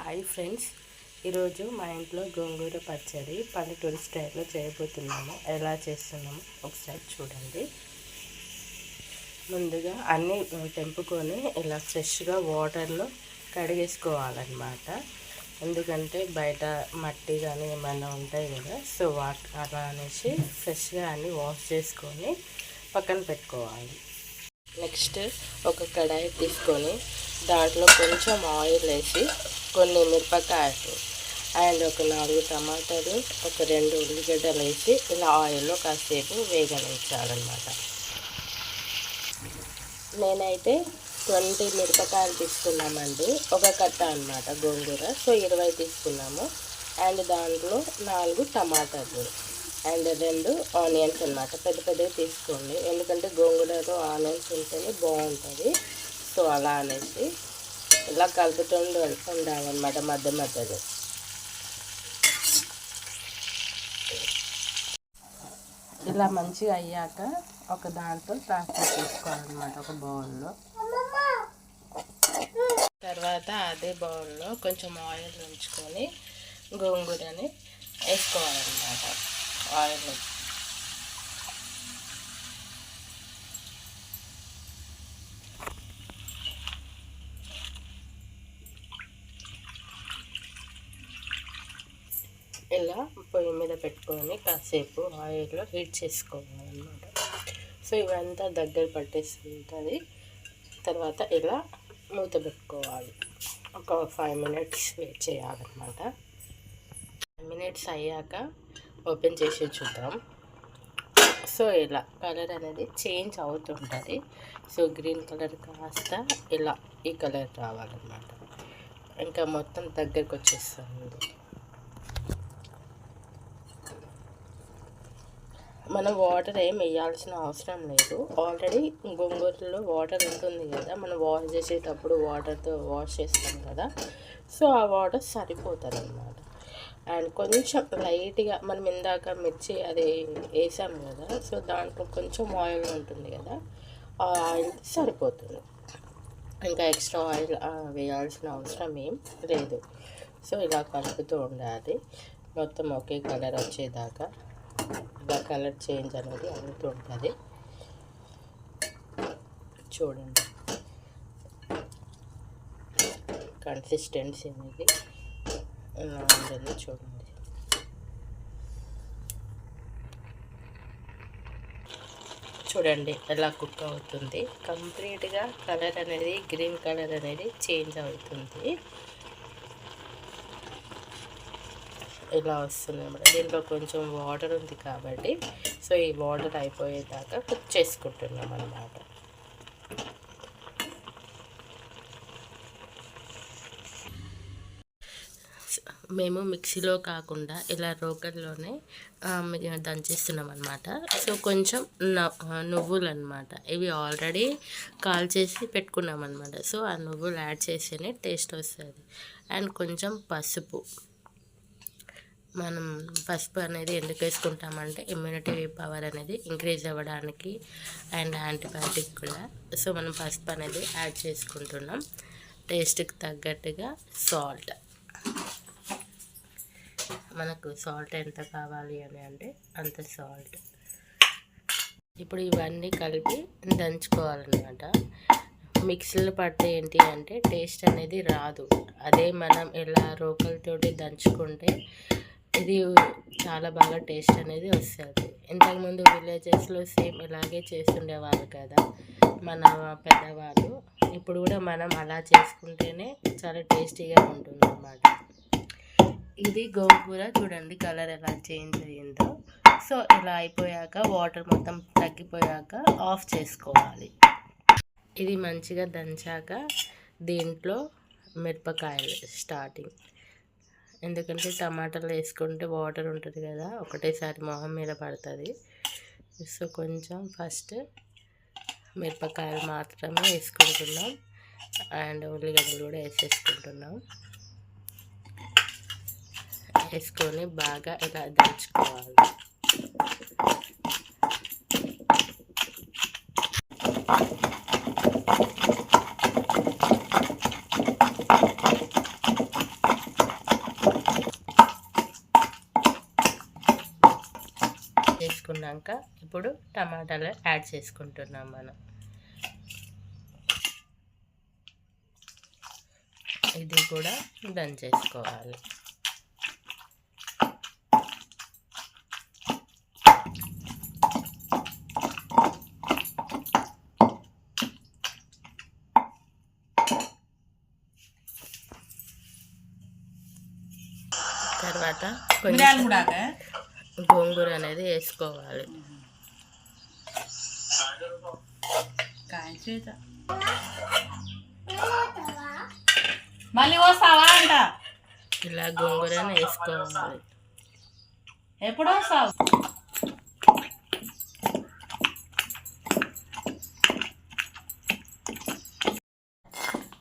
Hi friends, ఈరోజు మా ఇంట్లో గోంగూర పచ్చడి పల్లెటూరి స్టైల్లో చేయబోతున్నాము. ఎలా చేస్తున్నాము ఒకసారి చూడండి. ముందుగా అన్నీ తెంపుకొని ఇలా ఫ్రెష్గా వాటర్లో కడిగేసుకోవాలన్నమాట. ఎందుకంటే బయట మట్టి కానీ ఏమైనా ఉంటాయి కదా, సో అలా అనేసి ఫ్రెష్గా అన్నీ వాష్ చేసుకొని పక్కన పెట్టుకోవాలి. నెక్స్ట్ ఒక కడాయి తీసుకొని దాంట్లో కొంచెం ఆయిల్ వేసి కొన్ని మిరపకాయలు అండ్ ఒక 4 టమాటాలు, ఒక 2 ఉల్లిగడ్డలు వేసి ఇలా ఆయిల్లో కాసేపు వేగనించాలన్నమాట. నేనైతే 20 మిరపకాయలు తీసుకున్నామండి, ఒక కట్ట అన్నమాట గోంగూర. సో 20 తీసుకున్నాము. అండ్ దాంట్లో 4 టమాటాలు అండ్ 2 ఆనియన్స్ అన్నమాట. పెద్ద పెద్దవి తీసుకోండి, ఎందుకంటే గోంగూరలో ఆనియన్స్ ఉంటేనే బాగుంటుంది. సో అలా అనేసి ఇలా కలుపుతూ ఉండాలన్నమాట మధ్య మధ్యలో. ఇలా మంచిగా అయ్యాక ఒక దాంట్లో ట్రాన్స్ఫర్ చేసుకోవాలన్నమాట, ఒక బౌల్లో. తర్వాత అదే బౌల్లో కొంచెం ఆయిల్ ఉంచుకొని గోంగూరని వేసుకోవాలన్నమాట. ఆయిల్ ఇలా పొయ్యి మీద పెట్టుకొని కాసేపు ఆయిల్లో హీట్ చేసుకోవాలన్నమాట. సో ఇవంతా దగ్గర పట్టేస్తుంటుంది. తర్వాత ఇలా మూత పెట్టుకోవాలి. ఒక 5 మినిట్స్ వెయిట్ చేయాలన్నమాట. 5 మినిట్స్ అయ్యాక ఓపెన్ చేసి చూద్దాం. సో ఇలా కలర్ అనేది చేంజ్ అవుతుంటుంది. సో గ్రీన్ కలర్ కాస్త ఇలా ఈ కలర్ రావాలన్నమాట. ఇంకా మొత్తం దగ్గరకు వచ్చేస్తుంది. మనం వాటర్ ఏం వేయాల్సిన అవసరం లేదు. ఆల్రెడీ గోంగూరలో వాటర్ ఉంటుంది కదా, మనం వాష్ చేసేటప్పుడు వాటర్తో వాష్ చేస్తాం కదా, సో ఆ వాటర్ సరిపోతుంది అన్నమాట. అండ్ కొంచెం లైట్గా మనం ఇందాక మిర్చి అది వేసాము కదా, సో దాంట్లో కొంచెం ఆయిల్ ఉంటుంది కదా, ఆ ఆయిల్ సరిపోతుంది. ఇంకా ఎక్స్ట్రా ఆయిల్ వేయాల్సిన అవసరం ఏం లేదు. సో ఇలా కలుపుతూ ఉండాలి మొత్తం ఒకే కలర్ వచ్చేదాకా. ఇలా కలర్ చేంజ్ అనేది అవుతూ ఉంటుంది. చూడండి కన్సిస్టెన్సీ అనేది ఎలా ఉంటుందో చూడండి. చూడండి ఎలా కుక్ అవుతుంది. కంప్లీట్గా కలర్ అనేది గ్రీన్ కలర్ అనేది చేంజ్ అవుతుంది. ఇలా వస్తుంది అన్నమాట. దీంట్లో కొంచెం వాటర్ ఉంది కాబట్టి సో ఈ వాటర్ అయిపోయేదాకా కుక్ చేసుకుంటున్నాం అన్నమాట. మేము మిక్సీలో కాకుండా ఇలా రోకర్లోనే దంచేస్తున్నాం అన్నమాట. సో కొంచెం నువ్వులు అన్నమాట, ఇవి ఆల్రెడీ కాల్ చేసి పెట్టుకున్నాం అన్నమాట. సో ఆ నువ్వులు యాడ్ చేస్తేనే టేస్ట్ వస్తుంది. అండ్ కొంచెం పసుపు. మనం పసుపు అనేది ఎందుకు వేసుకుంటామంటే ఇమ్యూనిటీ పవర్ అనేది ఇంక్రీజ్ అవ్వడానికి అండ్ యాంటీబయాటిక్ కూడా. సో మనం పసుపు అనేది యాడ్ చేసుకుంటున్నాం. టేస్ట్కి తగ్గట్టుగా సాల్ట్, మనకు సాల్ట్ ఎంత కావాలి అని అంటే అంత సాల్ట్. ఇప్పుడు ఇవన్నీ కలిపి దంచుకోవాలన్నమాట. మిక్సీలో పడితే ఏంటి అంటే టేస్ట్ అనేది రాదు. అదే మనం ఇలా రోకలతోటి దంచుకుంటే ఇది చాలా బాగా టేస్ట్ అనేది వస్తుంది. ఇంతకుముందు విలేజెస్లో సేమ్ ఇలాగే చేస్తుండేవాళ్ళు కదా మన పెద్దవాళ్ళు. ఇప్పుడు కూడా మనం అలా చేసుకుంటేనే చాలా టేస్టీగా ఉంటుంది అన్నమాట. ఇది గోంగూర చూడండి కలర్ ఎలా చేంజ్ అయ్యిందో. సో ఇలా అయిపోయాక వాటర్ మొత్తం తగ్గిపోయాక ఆఫ్ చేసుకోవాలి. ఇది మంచిగా దంచాక దీంట్లో మిరపకాయలు స్టార్టింగ్, ఎందుకంటే టమాటాలు వేసుకుంటే వాటర్ ఉంటుంది కదా, ఒకటేసారి మొహం మీద పడుతుంది. సో కొంచెం ఫస్ట్ మిరపకాయలు మాత్రమే వేసుకుంటున్నాం అండ్ ఉల్లిగడ్డలు కూడా వేసేసుకుంటున్నాం. వేసుకొని బాగా ఇలా దంచుకోవాలి. వేసుకున్నాక ఇప్పుడు టమాటాలు యాడ్ చేసుకుంటున్నాం మనం. ఇది కూడా దంచేసుకోవాలి. తర్వాత గోంగూర అనేది వేసుకోవాలి. మళ్ళీ వస్తావా అంట. ఇలా గోంగూరని వేసుకోవాలి. ఎప్పుడు వస్తావు?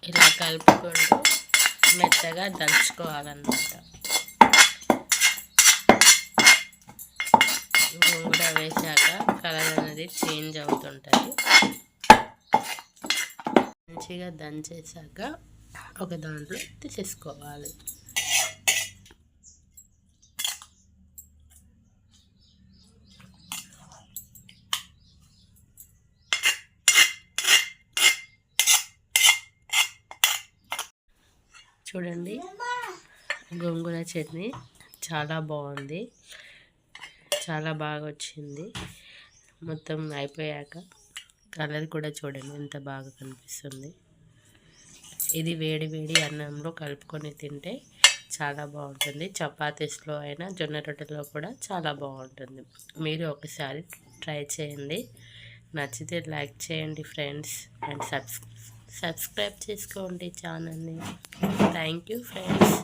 ఇలా కలుపుకుంటూ మెత్తగా దంచుకోవాలన్నమాట. గోంగూర వేసాక కలర్ అనేది చేంజ్ అవుతుంటుంది. మంచిగా దంచేసాక ఒక దాంట్లో తీసేసుకోవాలి. చూడండి, గోంగూర చట్నీ చాలా బాగుంది, చాలా బాగా వచ్చింది. మొత్తం అయిపోయాక కలర్ కూడా చూడండి ఎంత బాగా కనిపిస్తుంది. ఇది వేడి వేడి అన్నంలో కలుపుకొని తింటే చాలా బాగుంటుంది. చపాతీస్లో అయినా జొన్న రొట్టెలో కూడా చాలా బాగుంటుంది. మీరు ఒకసారి ట్రై చేయండి. నచ్చితే లైక్ చేయండి ఫ్రెండ్స్, అండ్ సబ్స్క్రైబ్ చేసుకోండి ఛానల్ని. Thank you friends.